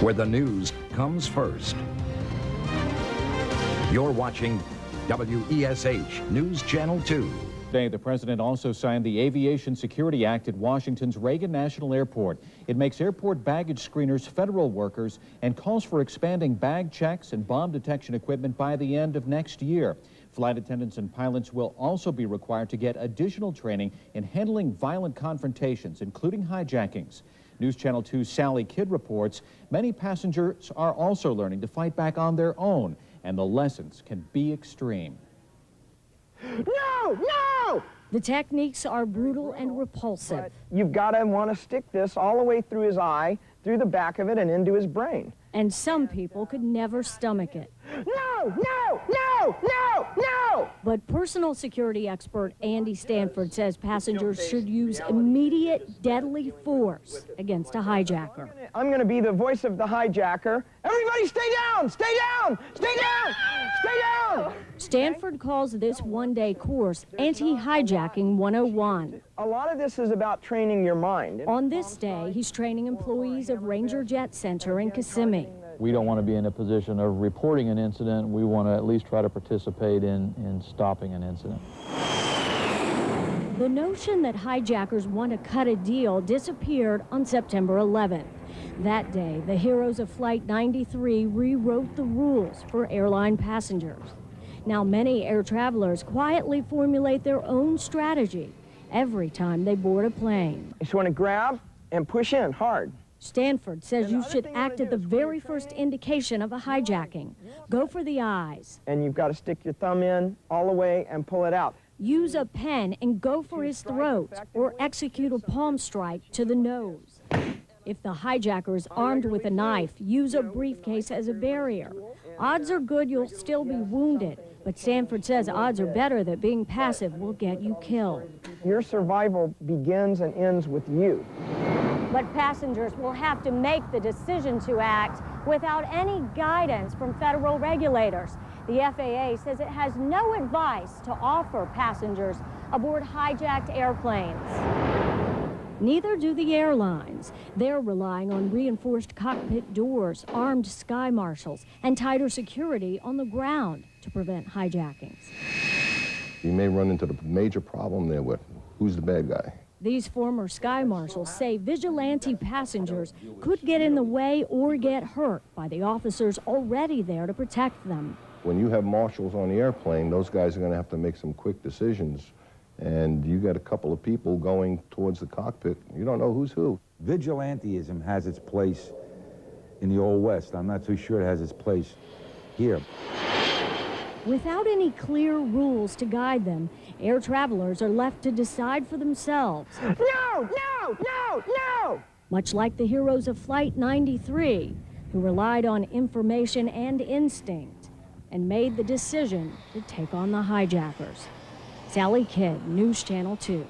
where the news comes first. You're watching WESH News Channel 2. Today, the president also signed the Aviation Security Act at Washington's Reagan National Airport. It makes airport baggage screeners federal workers and calls for expanding bag checks and bomb detection equipment by the end of next year. Flight attendants and pilots will also be required to get additional training in handling violent confrontations, including hijackings. News Channel 2's Sally Kidd reports many passengers are also learning to fight back on their own, and the lessons can be extreme. No! No! The techniques are brutal and repulsive. You've got to want to stick this all the way through his eye, through the back of it, and into his brain. And some people could never stomach it. No! No! No! No! No! But personal security expert Andy Stanford says passengers should use immediate deadly force against a hijacker. I'm going to be the voice of the hijacker. Everybody stay down! Stay down! Stay down! Stay down! Stanford calls this one-day course Anti-Hijacking 101. A lot of this is about training your mind. On this day, he's training employees of Ranger Jet Center in Kissimmee. We don't want to be in a position of reporting an incident. We want to at least try to participate in stopping an incident. The notion that hijackers want to cut a deal disappeared on September 11th. That day, the heroes of Flight 93 rewrote the rules for airline passengers. Now many air travelers quietly formulate their own strategy every time they board a plane. You just want to grab and push in hard. Stanford says you should act at the very first indication of a hijacking. Go for the eyes. And you've got to stick your thumb in all the way and pull it out. Use a pen and go for his throat, or execute a palm strike to the nose. If the hijacker is armed with a knife, use a briefcase as a barrier. Odds are good you'll still be wounded, but Stanford says odds are better that being passive will get you killed. Your survival begins and ends with you. But passengers will have to make the decision to act without any guidance from federal regulators. The FAA says it has no advice to offer passengers aboard hijacked airplanes. Neither do the airlines. They're relying on reinforced cockpit doors, armed sky marshals, and tighter security on the ground to prevent hijackings. You may run into the major problem there with who's the bad guy. These former sky marshals say vigilante passengers could get in the way or get hurt by the officers already there to protect them. When you have marshals on the airplane, those guys are going to have to make some quick decisions. And you got a couple of people going towards the cockpit. You don't know who's who. Vigilantism has its place in the Old West. I'm not too sure it has its place here. Without any clear rules to guide them, air travelers are left to decide for themselves. No! No! No! No! Much like the heroes of Flight 93, who relied on information and instinct and made the decision to take on the hijackers. Sally Kidd, News Channel 2.